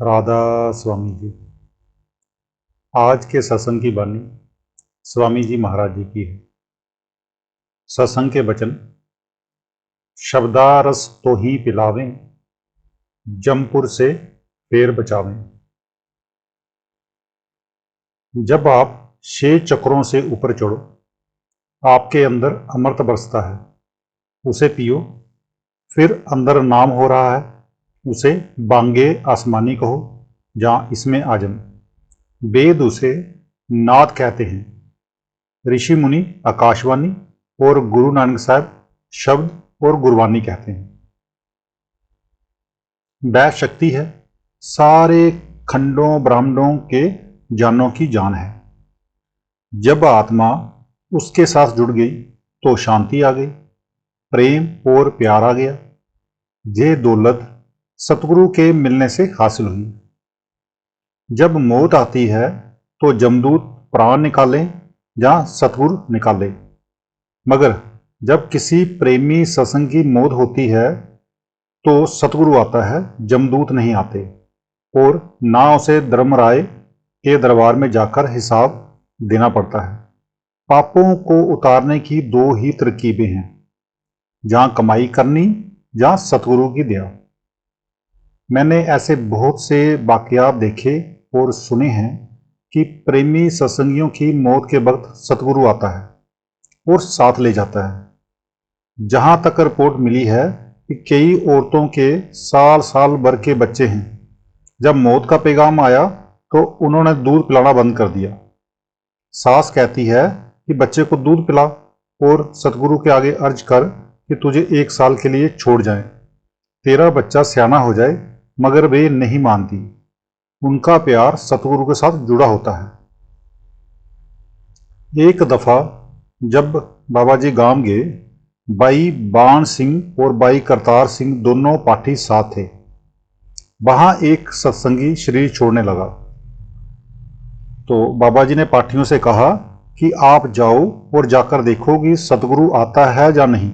राधा स्वामी जी। आज के सत्संग की बानी स्वामी जी महाराज जी की है। सत्संग के वचन, शब्दारस तो ही पिलावें, जमपुर से फेर बचावें। जब आप 6 चक्रों से ऊपर चढ़ो, आपके अंदर अमृत बरसता है, उसे पियो। फिर अंदर नाम हो रहा है, उसे बांगे आसमानी कहो, जहाँ इसमें आजम। वेद उसे नाद कहते हैं, ऋषि मुनि आकाशवाणी और गुरु नानक साहब शब्द और गुरबानी कहते हैं। वह शक्ति है, सारे खंडों ब्रह्मांडों के जानों की जान है। जब आत्मा उसके साथ जुड़ गई तो शांति आ गई, प्रेम और प्यार आ गया। ये दौलत सतगुरु के मिलने से हासिल हुई। जब मौत आती है तो जमदूत प्राण निकाले या सतगुरु निकाले, मगर जब किसी प्रेमी सत्संग की मौत होती है तो सतगुरु आता है, जमदूत नहीं आते। और ना उसे धर्मराय के दरबार में जाकर हिसाब देना पड़ता है। पापों को उतारने की 2 ही तरकीबें हैं, जहां कमाई करनी, जहां सतगुरु की दया। मैंने ऐसे बहुत से वाकयात देखे और सुने हैं कि प्रेमी सत्संगियों की मौत के वक्त सतगुरु आता है और साथ ले जाता है। जहां तक रिपोर्ट मिली है कि कई औरतों के साल साल भर के बच्चे हैं, जब मौत का पैगाम आया तो उन्होंने दूध पिलाना बंद कर दिया। सास कहती है कि बच्चे को दूध पिला और सतगुरु के आगे अर्ज कर कि तुझे 1 साल के लिए छोड़ जाए, तेरा बच्चा सियाना हो जाए, मगर वे नहीं मानती। उनका प्यार सतगुरु के साथ जुड़ा होता है। एक दफा जब बाबा जी गांव गए, भाई बाण सिंह और भाई करतार सिंह दोनों पाठी साथ थे। वहां एक सत्संगी शरीर छोड़ने लगा तो बाबा जी ने पाठियों से कहा कि आप जाओ और जाकर देखो कि सतगुरु आता है या नहीं।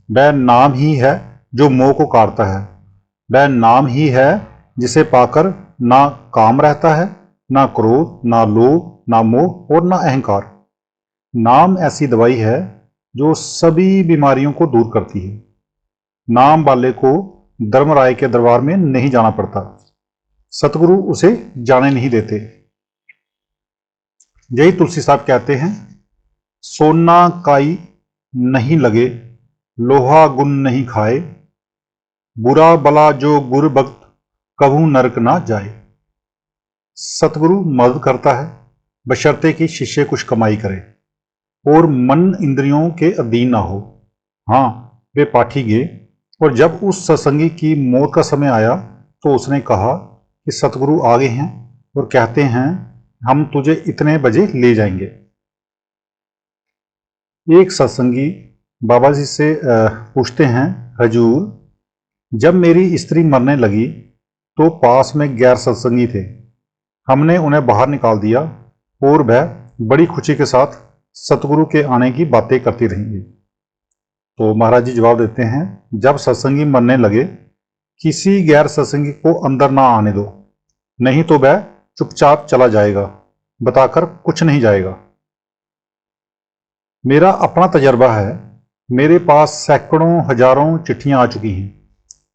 वह नाम ही है जो मोह को काटता है। वह नाम ही है जिसे पाकर ना काम रहता है, ना क्रोध, ना लोभ, ना मोह और ना अहंकार। नाम ऐसी दवाई है जो सभी बीमारियों को दूर करती है। नाम वाले को धर्मराय के दरबार में नहीं जाना पड़ता, सतगुरु उसे जाने नहीं देते। यही तुलसी साहब कहते हैं, सोना काई नहीं लगे, लोहा गुण नहीं खाए, बुरा भला जो गुरु भक्त कभू नरक ना जाए। सतगुरु मदद करता है बशर्ते कि शिष्य कुछ कमाई करे और मन इंद्रियों के अधीन ना हो। हाँ, वे पाठी गए और जब उस सत्संगी की मौत का समय आया तो उसने कहा कि सतगुरु आ गए हैं और कहते हैं हम तुझे इतने बजे ले जाएंगे। एक सत्संगी बाबा जी से पूछते हैं, हजूर, जब मेरी स्त्री मरने लगी तो पास में गैर सत्संगी थे, हमने उन्हें बाहर निकाल दिया और वह बड़ी खुशी के साथ सतगुरु के आने की बातें करती रहेंगी। तो महाराज जी जवाब देते हैं, जब सत्संगी मरने लगे किसी गैर सत्संगी को अंदर ना आने दो, नहीं तो वह चुपचाप चला जाएगा, बताकर कुछ नहीं जाएगा। मेरा अपना तजर्बा है, मेरे पास सैकड़ों हजारों चिट्ठियां आ चुकी हैं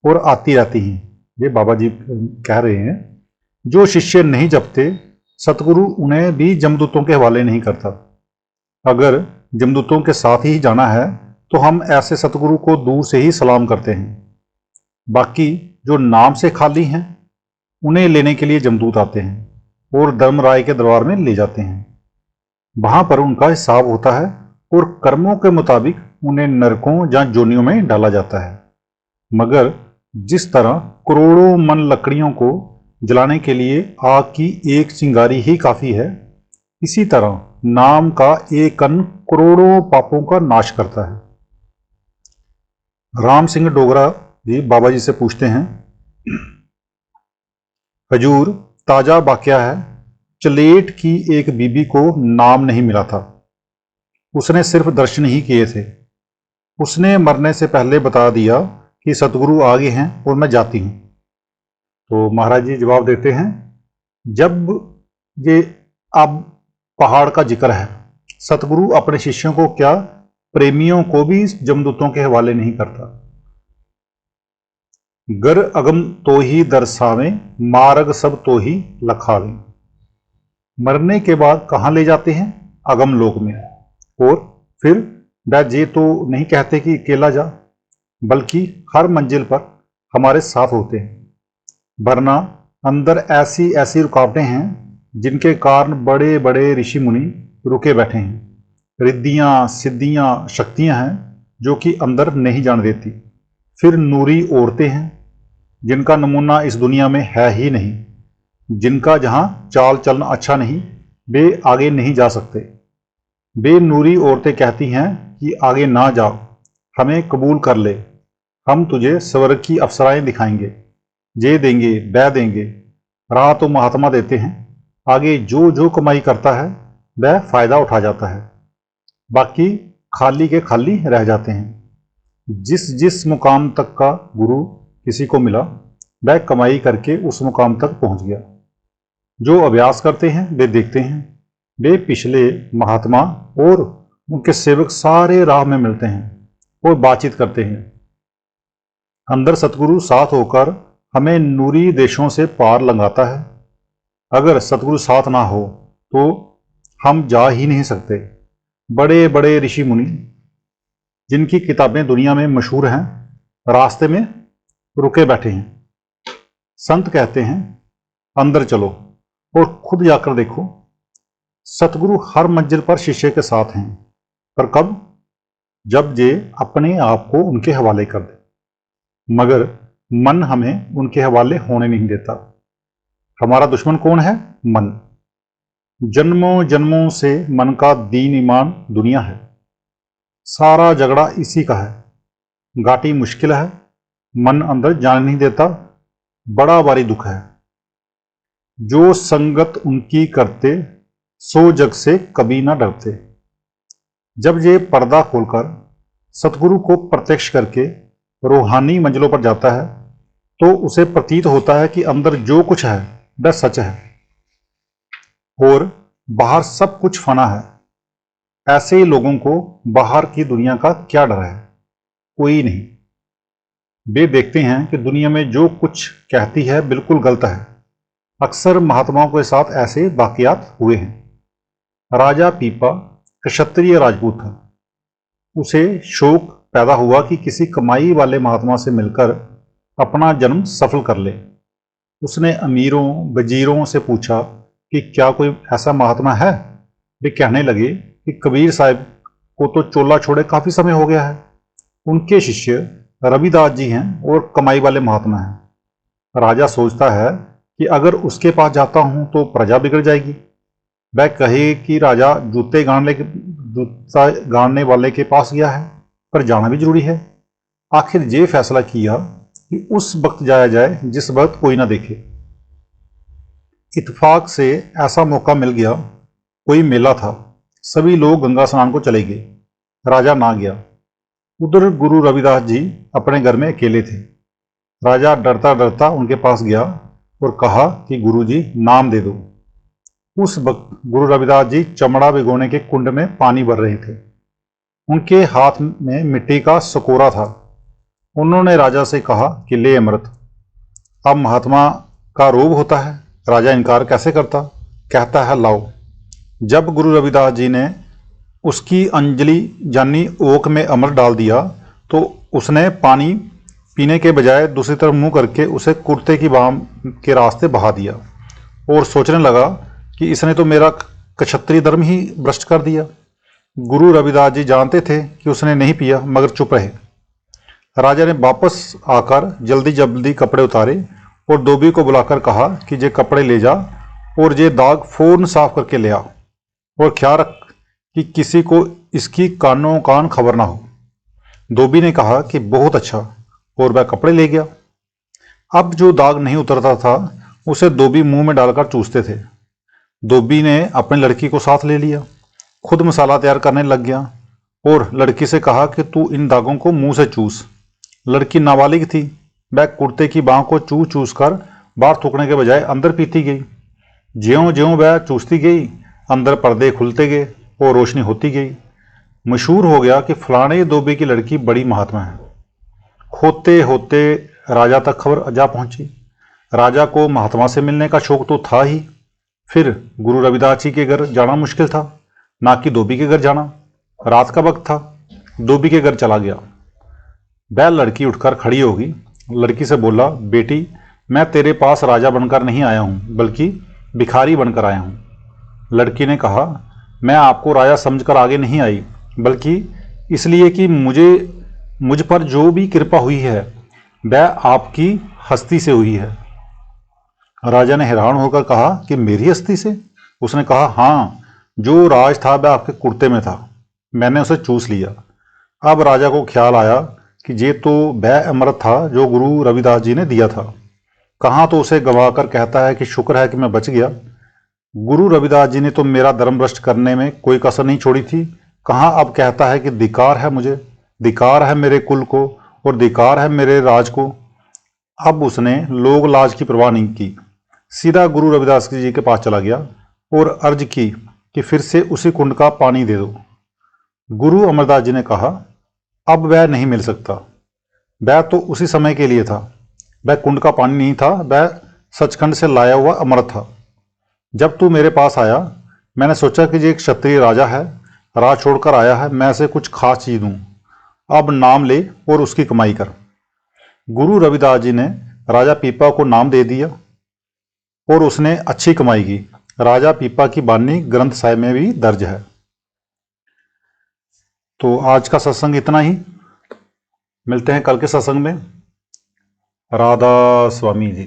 और आती रहती हैं। ये बाबा जी कह रहे हैं, जो शिष्य नहीं जपते सतगुरु उन्हें भी जमदूतों के हवाले नहीं करता। अगर जमदूतों के साथ ही जाना है तो हम ऐसे सतगुरु को दूर से ही सलाम करते हैं। बाकी जो नाम से खाली हैं उन्हें लेने के लिए जमदूत आते हैं और धर्मराय के दरबार में ले जाते हैं। वहां पर उनका हिसाब होता है और कर्मों के मुताबिक उन्हें नरकों या जोनियों में डाला जाता है। मगर जिस तरह करोड़ों मन लकड़ियों को जलाने के लिए आग की एक चिंगारी ही काफी है, इसी तरह नाम का एक कण करोड़ों पापों का नाश करता है। राम सिंह डोगरा जी बाबा जी से पूछते हैं, हजूर, ताजा वाकया है, चलेट की एक बीबी को नाम नहीं मिला था, उसने सिर्फ दर्शन ही किए थे। उसने मरने से पहले बता दिया कि सतगुरु आ गए हैं और मैं जाती हूं। तो महाराज जी जवाब देते हैं, जब ये अब पहाड़ का जिक्र है, सतगुरु अपने शिष्यों को क्या, प्रेमियों को भी जमदूतों के हवाले नहीं करता। गर अगम तो ही दर्शावे, मार्ग सब तो ही लखावे। मरने के बाद कहाँ ले जाते हैं? अगम लोक में। और फिर वह ये तो नहीं कहते कि अकेला जा, बल्कि हर मंजिल पर हमारे साथ होते हैं। वरना अंदर ऐसी ऐसी रुकावटें हैं जिनके कारण बड़े बड़े ऋषि मुनि रुके बैठे हैं। रिद्धियां सिद्धियां शक्तियां हैं जो कि अंदर नहीं जाने देती। फिर नूरी औरतें हैं जिनका नमूना इस दुनिया में है ही नहीं, जिनका जहां चाल चलना अच्छा नहीं, वे आगे नहीं जा सकते। वे नूरी औरतें कहती हैं कि आगे ना जाओ, हमें कबूल कर ले, हम तुझे स्वर्ग की अप्सराएं दिखाएंगे, ये देंगे वह देंगे। राह तो महात्मा देते हैं, आगे जो जो कमाई करता है वह फायदा उठा जाता है, बाकी खाली के खाली रह जाते हैं। जिस जिस मुकाम तक का गुरु किसी को मिला, वह कमाई करके उस मुकाम तक पहुंच गया। जो अभ्यास करते हैं वे देखते हैं, वे पिछले महात्मा और उनके सेवक सारे राह में मिलते हैं और बातचीत करते हैं। अंदर सतगुरु साथ होकर हमें नूरी देशों से पार लंघाता है। अगर सतगुरु साथ ना हो तो हम जा ही नहीं सकते। बड़े बड़े ऋषि मुनि जिनकी किताबें दुनिया में मशहूर हैं, रास्ते में रुके बैठे हैं। संत कहते हैं, अंदर चलो और खुद जाकर देखो। सतगुरु हर मंजिल पर शिष्य के साथ हैं, पर कब? जब ये अपने आप को उनके हवाले कर दे। मगर मन हमें उनके हवाले होने नहीं देता। हमारा दुश्मन कौन है? मन। जन्मों जन्मों से मन का दीन ईमान दुनिया है। सारा झगड़ा इसी का है। घाटी मुश्किल है, मन अंदर जाने नहीं देता, बड़ा भारी दुख है। जो संगत उनकी करते, सो जग से कभी ना डरते। जब ये पर्दा खोलकर सतगुरु को प्रत्यक्ष करके रूहानी मंजिलों पर जाता है, तो उसे प्रतीत होता है कि अंदर जो कुछ है वह सच है और बाहर सब कुछ फना है। ऐसे ही लोगों को बाहर की दुनिया का क्या डर है? कोई नहीं। वे देखते हैं कि दुनिया में जो कुछ कहती है बिल्कुल गलत है। अक्सर महात्माओं के साथ ऐसे वाकयात हुए हैं। राजा पीपा क्षत्रिय राजपूत था। उसे शौक पैदा हुआ कि किसी कमाई वाले महात्मा से मिलकर अपना जन्म सफल कर ले। उसने अमीरों वजीरों से पूछा कि क्या कोई ऐसा महात्मा है। वे कहने लगे कि कबीर साहब को तो चोला छोड़े काफी समय हो गया है। उनके शिष्य रविदास जी हैं और कमाई वाले महात्मा हैं। राजा सोचता है कि अगर उसके पास जाता हूं तो प्रजा बिगड़ जाएगी। वह कहे कि राजा जूता गाड़ने वाले के पास गया है, पर जाना भी जरूरी है। आखिर ये फैसला किया कि उस वक्त जाया जाए जिस वक्त कोई ना देखे। इत्तेफाक से ऐसा मौका मिल गया, कोई मेला था, सभी लोग गंगा स्नान को चले गए। राजा ना गया। उधर गुरु रविदास जी अपने घर में अकेले थे। राजा डरता डरता उनके पास गया और कहा कि गुरु जी नाम दे दो। उस वक्त गुरु रविदास जी चमड़ा भिगोने के कुंड में पानी भर रहे थे। उनके हाथ में मिट्टी का सकोरा था। उन्होंने राजा से कहा कि ले अमृत। अब महात्मा का रोग होता है, राजा इनकार कैसे करता? कहता है लाओ। जब गुरु रविदास जी ने उसकी अंजलि यानी ओक में अमृत डाल दिया तो उसने पानी पीने के बजाय दूसरी तरफ मुंह करके उसे कुर्ते की बाम के रास्ते बहा दिया और सोचने लगा कि इसने तो मेरा क्षत्रिय धर्म ही भ्रष्ट कर दिया। गुरु रविदास जी जानते थे कि उसने नहीं पिया, मगर चुप रहे। राजा ने वापस आकर जल्दी जल्दी कपड़े उतारे और धोबी को बुलाकर कहा कि ये कपड़े ले जा और ये दाग फौरन साफ करके ले आ, और ख्याल रख कि किसी को इसकी कानों कान खबर ना हो। धोबी ने कहा कि बहुत अच्छा, और वह कपड़े ले गया। अब जो दाग नहीं उतरता था उसे धोबी मुंह में डालकर चूसते थे। धोबी ने अपनी लड़की को साथ ले लिया, खुद मसाला तैयार करने लग गया और लड़की से कहा कि तू इन दागों को मुंह से चूस। लड़की नाबालिग थी, वह कुर्ते की बाह को चूस चूस कर बाहर थूकने के बजाय अंदर पीती गई। ज्यों ज्यों वह चूसती गई, अंदर पर्दे खुलते गए और रोशनी होती गई। मशहूर हो गया कि फलाने धोबी की लड़की बड़ी महात्मा है। होते होते राजा तक खबर जा पहुंची। राजा को महात्मा से मिलने का शौक तो था ही, फिर गुरु रविदास जी के घर जाना मुश्किल था, ना कि धोबी के घर जाना। रात का वक्त था, धोबी के घर चला गया। वह लड़की उठकर खड़ी होगी, लड़की से बोला, बेटी, मैं तेरे पास राजा बनकर नहीं आया हूं, बल्कि भिखारी बनकर आया हूं। लड़की ने कहा, मैं आपको राजा समझकर आगे नहीं आई, बल्कि इसलिए कि मुझ पर जो भी कृपा हुई है वह आपकी हस्ती से हुई है। राजा ने हैरान होकर कहा कि मेरी हस्ती से? उसने कहा, हाँ, जो राज था वह आपके कुर्ते में था, मैंने उसे चूस लिया। अब राजा को ख्याल आया कि ये तो वह अमृत था जो गुरु रविदास जी ने दिया था। कहाँ तो उसे गंवाकर कहता है कि शुक्र है कि मैं बच गया। गुरु रविदास जी ने तो मेरा धर्म भ्रष्ट करने में कोई कसर नहीं छोड़ी थी, कहाँ अब कहता है कि धिक्कार है मुझे, धिक्कार है मेरे कुल को और धिक्कार है मेरे राज को। अब उसने लोग लाज की परवाह नहीं की, सीधा गुरु रविदास जी के पास चला गया और अर्ज की कि फिर से उसी कुंड का पानी दे दो। गुरु अमरदास जी ने कहा, अब वह नहीं मिल सकता, वह तो उसी समय के लिए था, वह कुंड का पानी नहीं था, वह सचखंड से लाया हुआ अमृत था। जब तू मेरे पास आया, मैंने सोचा कि ये एक क्षत्रिय राजा है, राज छोड़कर आया है, मैं इसे कुछ खास चीज दूं। अब नाम ले और उसकी कमाई कर। गुरु रविदास जी ने राजा पीपा को नाम दे दिया और उसने अच्छी कमाई की। राजा पीपा की बानी ग्रंथ साहिब में भी दर्ज है। तो आज का सत्संग इतना ही, मिलते हैं कल के सत्संग में। राधा स्वामी जी।